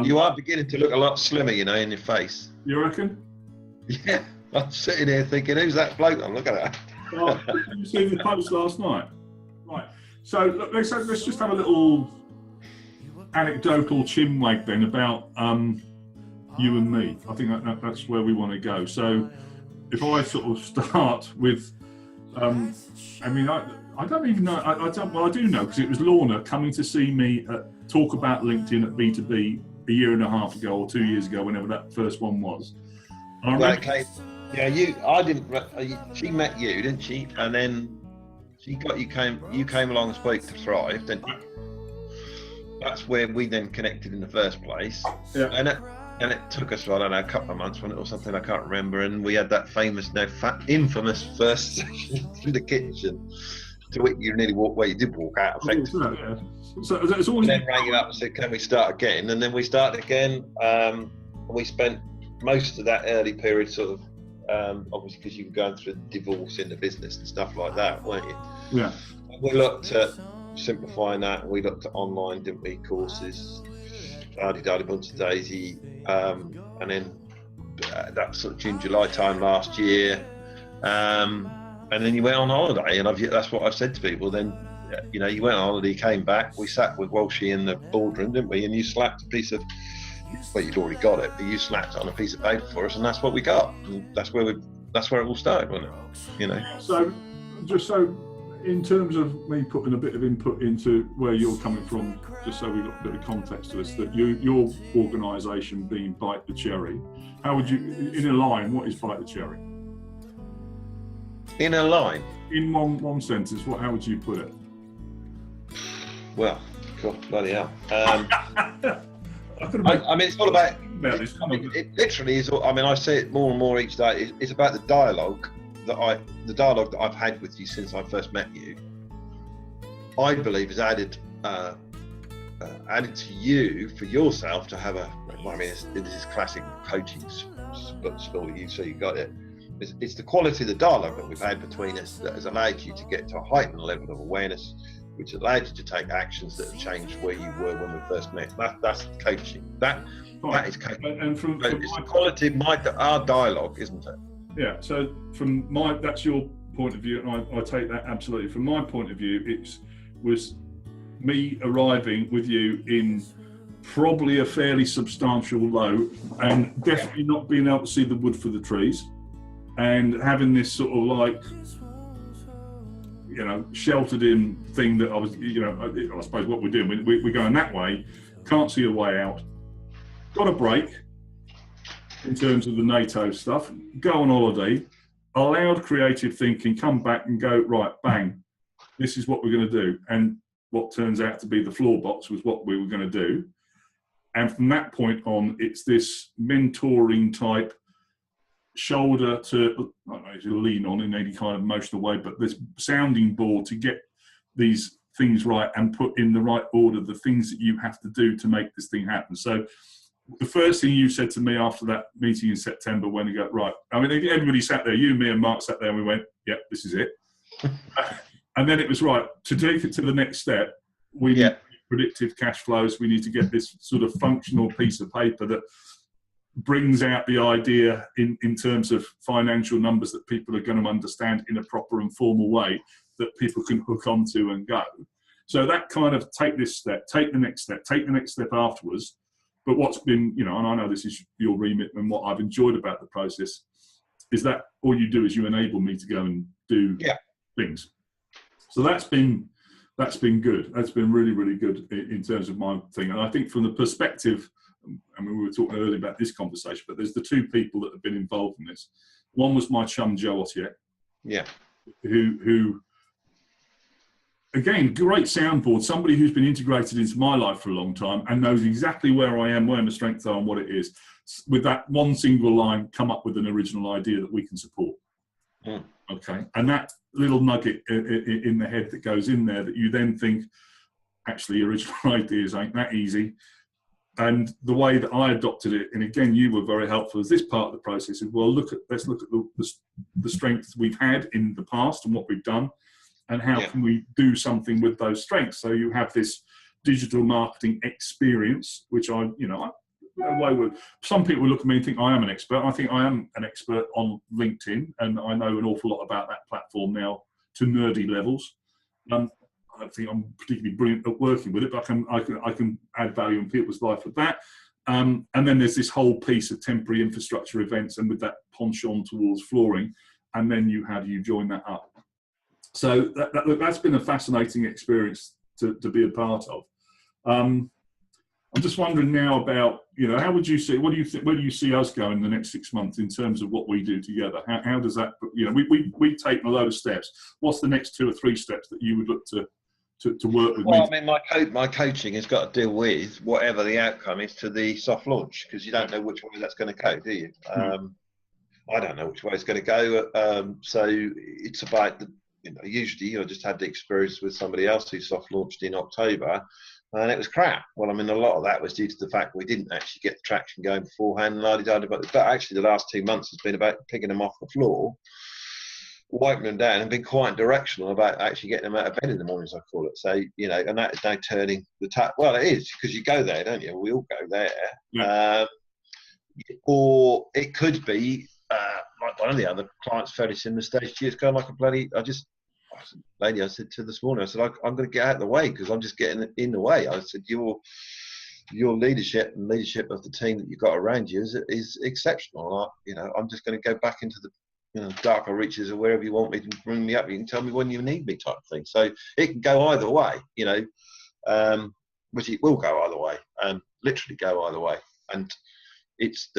You are beginning to look a lot slimmer, you know, in your face. You reckon? Yeah, I'm sitting here thinking, who's that bloke? I'm looking at. Oh, did you see the post last night? Right. So look, let's just have a little anecdotal chinwag then about you and me. I think that's where we want to go. So if I sort of start with, I mean, I don't even know. I don't. Well, I do know because it was Lorna coming to see me talk about LinkedIn at B2B a year and a half ago or 2 years ago, whenever that first one was. Okay. Yeah, I didn't. She met you, didn't she? And then you came along and spoke to Thrive, didn't you? That's where we then connected in the first place. Yeah. And it took us, I don't know, a couple of months, or something, I can't remember. And we had that infamous first session in the kitchen, to which you nearly you did walk out effectively. Yeah. So it's always. And then rang it up and said, "Can we start again?" And then we started again. We spent most of that early period sort of, obviously because you were going through divorce in the business and stuff like that, weren't you? Yeah. We looked at simplifying that, and we looked at online, didn't we, courses, Dardy bunch of daisy, and then that sort of June, July time last year, and then you went on holiday, and that's what I've said to people. Then, you know, you went on holiday, came back, we sat with Walshy in the boardroom, didn't we? And you slapped a piece of, well, you'd already got it, but you slapped it on a piece of paper for us, and that's what we got. And that's where it all started, wasn't it? You know. So, just so, in terms of me putting a bit of input into where you're coming from, just so we've got a bit of context to this, that your organisation being Bite the Cherry, how would you, in a line, what is Bite the Cherry? In a line? In one sentence, how would you put it? Well, God, bloody hell. I mean, it's all about. It literally is. I mean, I say it more and more each day. It's about the dialogue that I've had with you since I first met you. I believe has added to you for yourself to have a. I mean, this is classic coaching story. So you got it. It's the quality of the dialogue that we've had between us that has allowed you to get to a heightened level of awareness, which allowed you to take actions that have changed where you were when we first met. That's coaching. That is coaching. And from it's the quality of our dialogue, isn't it? Yeah. So that's your point of view, and I take that absolutely. From my point of view, it was me arriving with you in probably a fairly substantial low, and definitely not being able to see the wood for the trees, and having this sort of like, you know, sheltered in thing that I was, you know, I suppose what we're doing, we're going that way, can't see a way out, got a break in terms of the NATO stuff, go on holiday, allowed creative thinking, come back and go, right, bang, this is what we're going to do. And what turns out to be the floor box was what we were going to do. And from that point on, it's this mentoring type, shoulder to, I don't know, to lean on in any kind of emotional way, but this sounding board to get these things right and put in the right order the things that you have to do to make this thing happen. So the first thing you said to me after that meeting in September, when you go, right, I mean, everybody sat there, you, me and Mark sat there and we went, yep, this is it. And then it was right, to take it to the next step, we need predictive cash flows, we need to get this sort of functional piece of paper that brings out the idea in terms of financial numbers that people are going to understand in a proper and formal way that people can hook onto and go. So that kind of take this step, take the next step afterwards. But what's been, you know, and I know this is your remit, and what I've enjoyed about the process is that all you do is you enable me to go and do things. So that's been good. That's been really, really good in terms of my thing. And I think from the perspective, I mean, we were talking earlier about this conversation, but there's the two people that have been involved in this. One was my chum, Joe Ottier. Yeah. Who again, great soundboard, somebody who's been integrated into my life for a long time and knows exactly where I am, where my strengths are and what it is. With that one single line, come up with an original idea that we can support. Mm. Okay. And that little nugget in the head that goes in there that you then think, actually, original ideas ain't that easy. And the way that I adopted it, and again, you were very helpful as this part of the process, is, well, let's look at the strengths we've had in the past and what we've done, and how can we do something with those strengths. So you have this digital marketing experience, which some people look at me and think I am an expert. I think I am an expert on LinkedIn, and I know an awful lot about that platform now to nerdy levels. I don't think I'm particularly brilliant at working with it, but I can add value in people's life with that. And then there's this whole piece of temporary infrastructure events, and with that penchant towards flooring, and then how do you join that up? So that's been a fascinating experience to be a part of. I'm just wondering now about, how would you see, where do you see us going in the next 6 months in terms of what we do together? How does that, we've taken a load of steps. What's the next 2 or 3 steps that you would look to work with? Well, I mean, my coaching has got to deal with whatever the outcome is to the soft launch, because you don't know which way that's going to go, do you? I don't know which way it's going to go. So it's about usually I just had the experience with somebody else who soft launched in October, and it was crap. Well, I mean, a lot of that was due to the fact we didn't actually get the traction going beforehand. But actually, the last 2 months has been about picking them off the floor, wiping them down, and being quite directional about actually getting them out of bed in the mornings, I call it. So, and that is now turning the tap. Well, it is, because you go there, don't you? We all go there. Yeah. Or it could be like one of the other clients, fairly similar stage to you. It's going like a bloody. I said to this morning, I said, I'm going to get out of the way because I'm just getting in the way. I said, your leadership and leadership of the team that you've got around you is exceptional. I'm just going to go back into the darker reaches or wherever you want me to bring me up. You can tell me when you need me, type of thing. So it can go either way, which it will go either way, literally go either way. And it's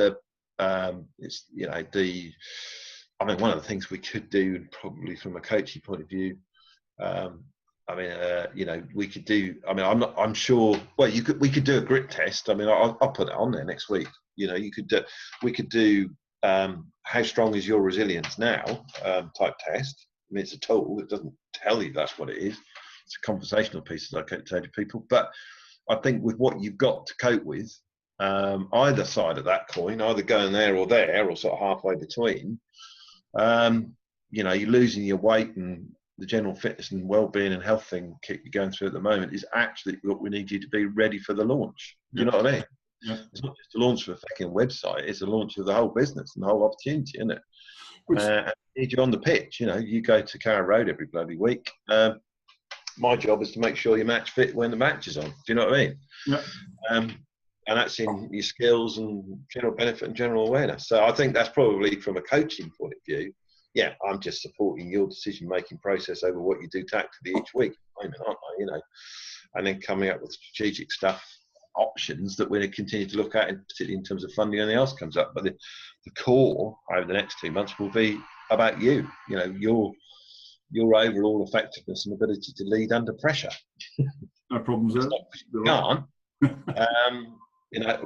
I mean, one of the things we could do, probably from a coaching point of view, we could do. I mean, I'm sure. Well, we could do a grit test. I mean, I'll put it on there next week. We could do how strong is your resilience now type test. I mean, it's a tool. It doesn't tell you that's what it is. It's a conversational piece that I can say to people. But I think with what you've got to cope with, either side of that coin, either going there or sort of halfway between. You're losing your weight, and the general fitness and well-being and health thing you're going through at the moment is actually what we need you to be ready for the launch. Do you know what I mean? Yeah. It's not just a launch of a fucking website, it's a launch of the whole business and the whole opportunity, isn't it? I need you on the pitch. You go to Carrow Road every bloody week. My job is to make sure you're match fit when the match is on. Do you know what I mean? Yeah. And that's in your skills and general benefit and general awareness. So I think that's probably, from a coaching point of view, I'm just supporting your decision-making process over what you do tactically each week, aren't I? And then coming up with strategic stuff, options that we're going to continue to look at, and particularly in terms of funding, anything else comes up. But the core over the next 2 months will be about you. Your overall effectiveness and ability to lead under pressure. No problems there.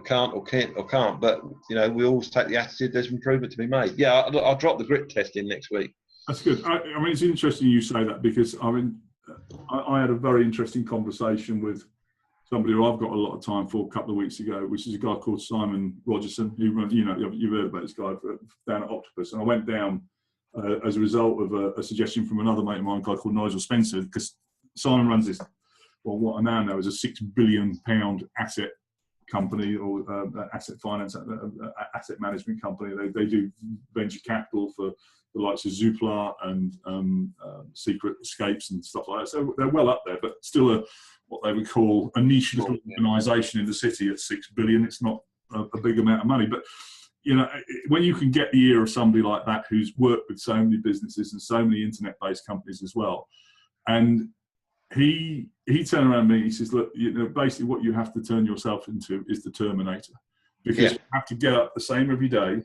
Can't, or can't, but we always take the attitude there's improvement to be made. Yeah, I'll drop the grit test in next week. That's good. I mean, it's interesting you say that, because I had a very interesting conversation with somebody who I've got a lot of time for a couple of weeks ago, which is a guy called Simon Rogerson, who you've heard about this guy down at Octopus, and I went down as a result of a suggestion from another mate of mine, a guy called Nigel Spencer, because Simon runs this, what I now know is a £6 billion asset company, or asset finance, asset management company. They do venture capital for the likes of Zoopla and Secret Escapes and stuff like that. So they're well up there, but still what they would call a niche little organisation in the city at £6 billion. It's not a big amount of money, but when you can get the ear of somebody like that who's worked with so many businesses and so many internet-based companies as well, and he turned around to me and he says, look, basically what you have to turn yourself into is the Terminator, because you have to get up the same every day.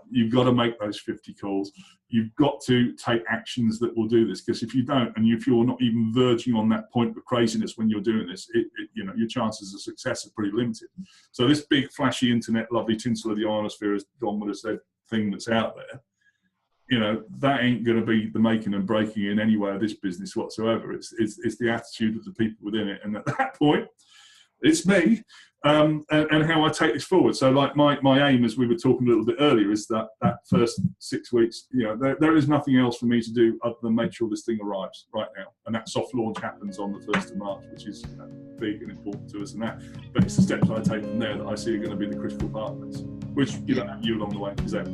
You've got to make those 50 calls. You've got to take actions that will do this, because if you don't, and if you're not even verging on that point of craziness when you're doing this, your chances of success are pretty limited. So this big flashy internet, lovely tinsel of the ionosphere, as Don would have said, thing that's out there, that ain't going to be the making and breaking in any way of this business whatsoever. It's the attitude of the people within it. And at that point, it's me, and how I take this forward. So, like my aim, as we were talking a little bit earlier, is that first 6 weeks, there is nothing else for me to do other than make sure this thing arrives right now, and that soft launch happens on the 1st of March, which is big and important to us, but it's the steps I take from there that I see are going to be the critical part of this, which you along the way is there.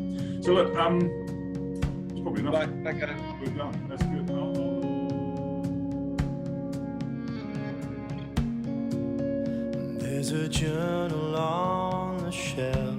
So look, it's probably enough. Okay. We're done. That's good. There's a journal on the shelf.